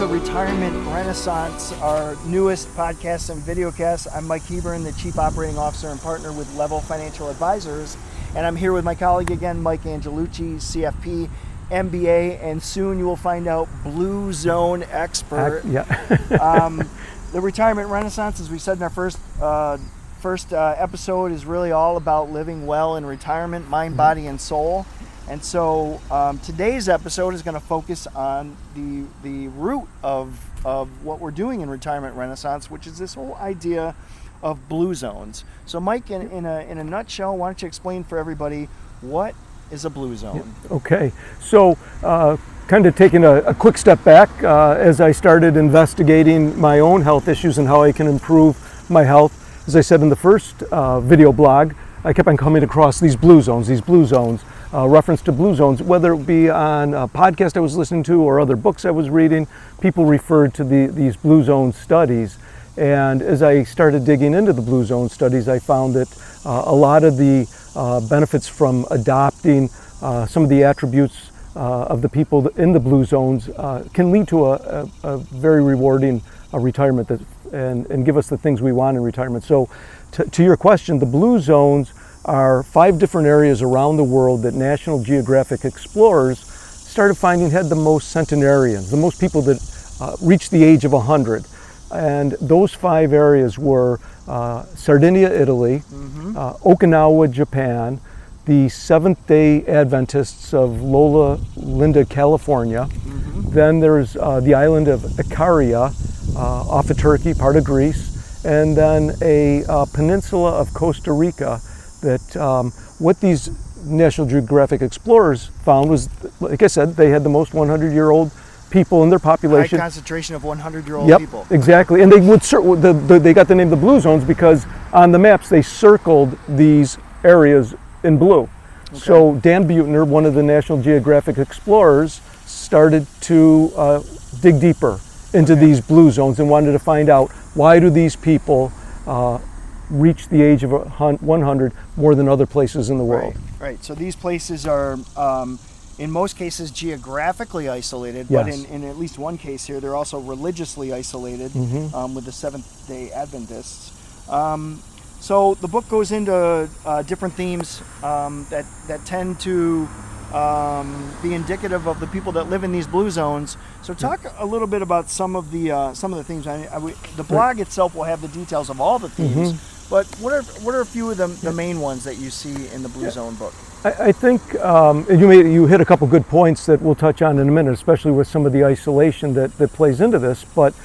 Retirement Renaissance, our newest podcast and videocast. I'm Mike Hebern, the Chief Operating Officer and Partner with Level Financial Advisors. And I'm here with my colleague again, Mike Angelucci, CFP, MBA, and soon you will find out Blue Zone expert. The Retirement Renaissance, as we said in our first episode, is really all about living well in retirement, mind, body, and soul. And so today's episode is going to focus on the root of what we're doing in Retirement Renaissance, which is this whole idea of blue zones. So Mike, in a nutshell, why don't you explain for everybody what is a blue zone? Okay, so kind of taking a quick step back as I started investigating my own health issues and how I can improve my health. As I said in the first video blog, I kept on coming across these blue zones, reference to blue zones, whether it be on a podcast I was listening to or other books I was reading. People referred to these blue zone studies. And as I started digging into the blue zone studies, I found that a lot of the benefits from adopting some of the attributes of the people in the blue zones can lead to a very rewarding retirement and give us the things we want in retirement. So to your question, the blue zones are 5 different areas around the world that National Geographic explorers started finding had the most centenarians, the most people that reached the age of 100. And those 5 areas were Sardinia, Italy, Okinawa, Japan, the Seventh-day Adventists of Loma Linda, California. Then there's the island of Icaria off of Turkey, part of Greece, and then a peninsula of Costa Rica. That what these National Geographic explorers found was, like I said, they had the most 100-year-old people in their population. High concentration of 100-year-old people. Yep, exactly. And they would they got the name the blue zones because on the maps they circled these areas in blue. Okay. So Dan Buettner, one of the National Geographic explorers, started to dig deeper into these blue zones and wanted to find out, why do these people reach the age of 100 more than other places in the world. Right. So these places are, in most cases, geographically isolated, yes. But in at least one case here, they're also religiously isolated with the Seventh-day Adventists. So the book goes into different themes that tend to be indicative of the people that live in these blue zones. So talk a little bit about some of the themes. The blog itself will have the details of all the themes, but what are a few of the main ones that you see in the blue zone book? I think you hit a couple good points that we'll touch on in a minute, especially with some of the isolation that plays into this. But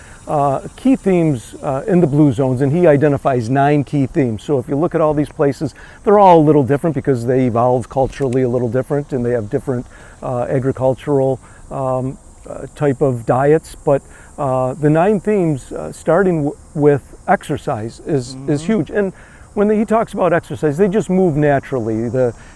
key themes in the blue zones, and he identifies 9 key themes. So if you look at all these places, they're all a little different because they evolved culturally a little different, and they have different agricultural type of diets. But the 9 themes, starting with exercise, is huge. And when he talks about exercise, they just move naturally.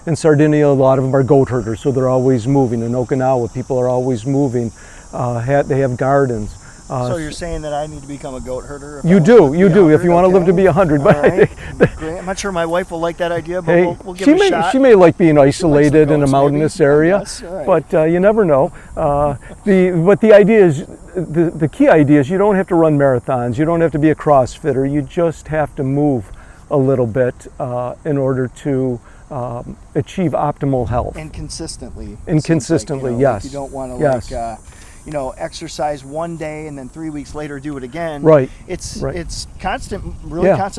In Sardinia, a lot of them are goat herders, so they're always moving. In Okinawa, people are always moving. They have gardens. So you're saying that I need to become a goat herder? You do, if you want to live to be 100. But right. Great. I'm not sure my wife will like that idea, but we'll give it a shot. She may like being isolated in a mountainous area, but you never know. But the idea is, the key idea is you don't have to run marathons, you don't have to be a CrossFitter, you just have to move a little bit in order to achieve optimal health. And consistently. Yes. You don't want to exercise one day and then 3 weeks later do it again. Right. It's constant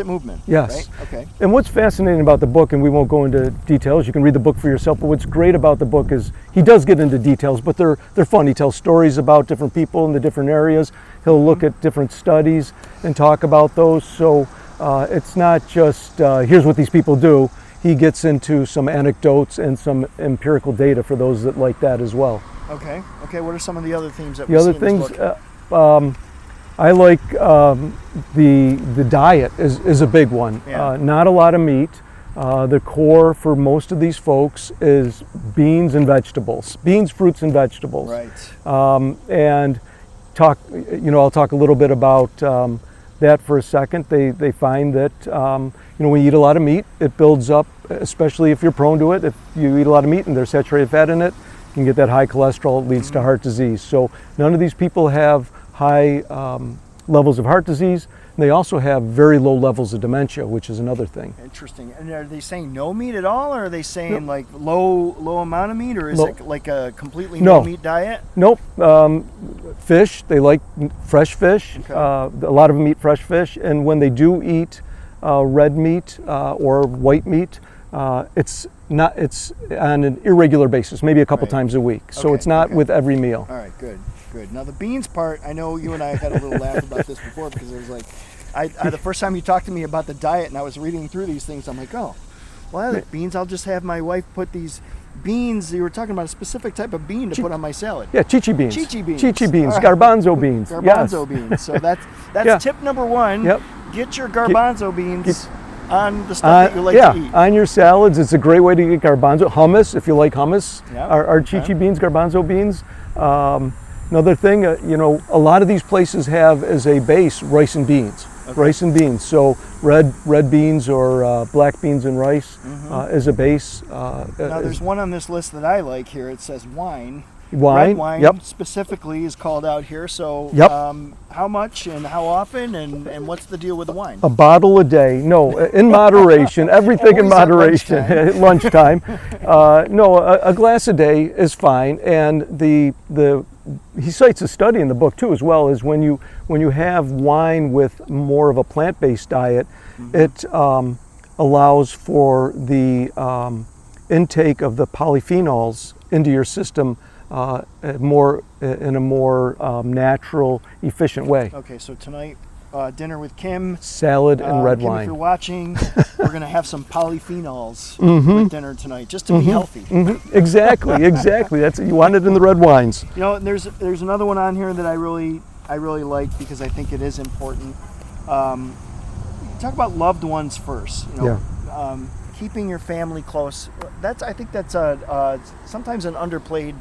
movement. Yes. Right? Okay. And what's fascinating about the book, and we won't go into details, you can read the book for yourself, but what's great about the book is he does get into details, but they're fun. He tells stories about different people in the different areas. He'll look at different studies and talk about those. So it's not just here's what these people do. He gets into some anecdotes and some empirical data for those that like that as well. Okay. What are some of the other themes that we see in this book? I like the diet is a big one. Yeah. Not a lot of meat. The core for most of these folks is beans and vegetables. Beans, fruits, and vegetables. Right. And I'll talk a little bit about that for a second. They find that when you eat a lot of meat, it builds up, especially if you're prone to it. If you eat a lot of meat and there's saturated fat in it, you can get that high cholesterol. It leads to heart disease. So none of these people have high levels of heart disease. And they also have very low levels of dementia, which is another thing. Interesting. And are they saying no meat at all, or are they saying like low amount of meat, or is it like a completely no meat diet? Nope. Fish, they like fresh fish. Okay. A lot of them eat fresh fish, and when they do eat red meat or white meat, it's on an irregular basis, maybe a couple times a week. So it's not with every meal. All right, good. Now the beans part, I know you and I had a little laugh about this before, because it was like, the first time you talked to me about the diet and I was reading through these things, I'm like, oh, well, I like beans. I'll just have my wife put these beans. You were talking about a specific type of bean to put on my salad. Yeah, chichi beans. Chichi beans. Chichi beans, Right. garbanzo beans. Garbanzo beans. So that's tip number one. Yep. Get your garbanzo beans on the stuff that you like to eat. On your salads. It's a great way to get garbanzo. Hummus, if you like hummus, Yep. are chichi beans, garbanzo beans. Another thing, a lot of these places have as a base rice and beans. Okay. Rice and beans. So red beans or black beans and rice as a base. Now there's one on this list that I like here. It says wine. Wine. Red wine Yep. specifically is called out here. So Yep. how much and how often and what's the deal with the wine? A bottle a day. No, in moderation. Everything in Always at moderation. lunchtime. Lunchtime. No, a glass a day is fine. And he cites a study in the book too, as well, is when you have wine with more of a plant-based diet, it allows for the intake of the polyphenols into your system in a more natural, efficient way. Okay, so tonight, dinner with Kim. Salad and red Kim, wine. if you're watching, we're going to have some polyphenols with dinner tonight, just to be healthy. Exactly. That's you want it in the red wines. And there's another one on here that I really like, because I think it is important. Talk about loved ones first. Keeping your family close. I think that's sometimes an underplayed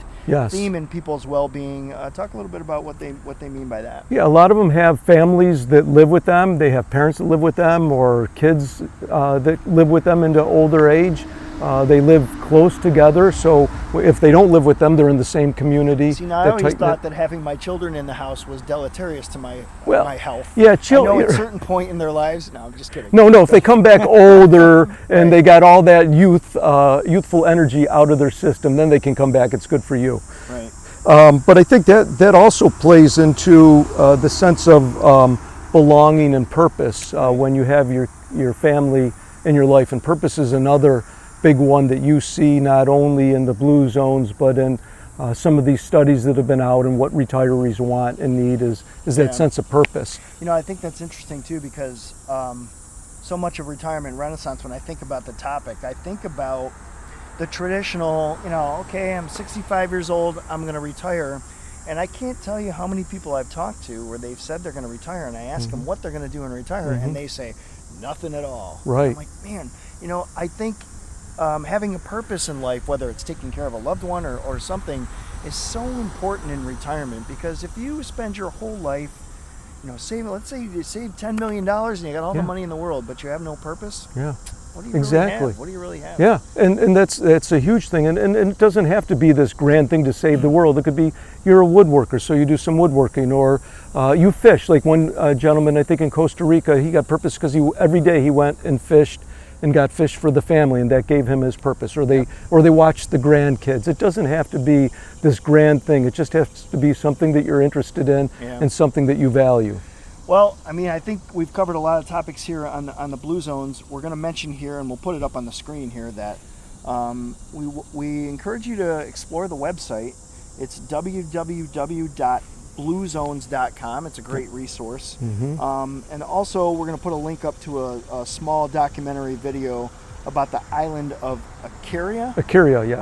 theme in people's well-being. Talk a little bit about what they mean by that. Yeah, a lot of them have families that live with them. They have parents that live with them, or kids that live with them into older age. They live close together, so if they don't live with them, they're in the same community. See, now I always thought that having my children in the house was deleterious to my health. Yeah, I know at a certain point in their lives. No, I'm just kidding. No, if they come back older and they got all that youthful energy out of their system, then they can come back. It's good for you. Right. But I think that also plays into the sense of belonging and purpose when you have your family in your life. And purpose is another big one that you see not only in the blue zones, but in some of these studies that have been out, and what retirees want and need is that sense of purpose. I think that's interesting too, because so much of retirement renaissance, when I think about the topic, I think about the traditional, okay, I'm 65 years old, I'm going to retire. And I can't tell you how many people I've talked to where they've said they're going to retire, and I ask them what they're going to do and retire, and they say nothing at all. Right. I'm like, man, I think having a purpose in life, whether it's taking care of a loved one or something, is so important in retirement, because if you spend your whole life, let's say you save $10 million and you got all the money in the world, but you have no purpose. Yeah. What do you really have? What do you really have? Yeah, and that's a huge thing, and it doesn't have to be this grand thing to save the world. It could be you're a woodworker, so you do some woodworking, or you fish. Like one gentleman, I think in Costa Rica, he got purpose because every day he went and fished and got fish for the family, and that gave him his purpose. Or they watched the grandkids. It doesn't have to be this grand thing. It just has to be something that you're interested in and something that you value. Well, I think we've covered a lot of topics here on the blue zones. We're going to mention here, and we'll put it up on the screen here, that we encourage you to explore the website. It's www.bluezones.com. It's a great resource. And also, we're going to put a link up to a small documentary video about the island of Icaria. Icaria, yes.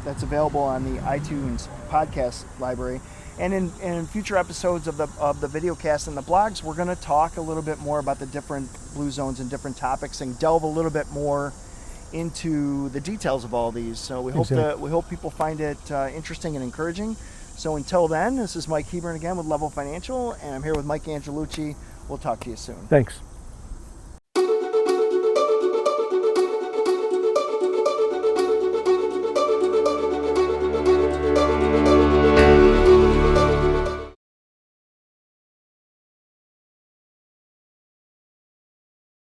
That's available on the iTunes podcast library. And in future episodes of the video cast and the blogs, we're going to talk a little bit more about the different blue zones and different topics, and delve a little bit more into the details of all these. So we hope people find it interesting and encouraging. So until then, this is Mike Hebron again with Level Financial, and I'm here with Mike Angelucci. We'll talk to you soon. Thanks.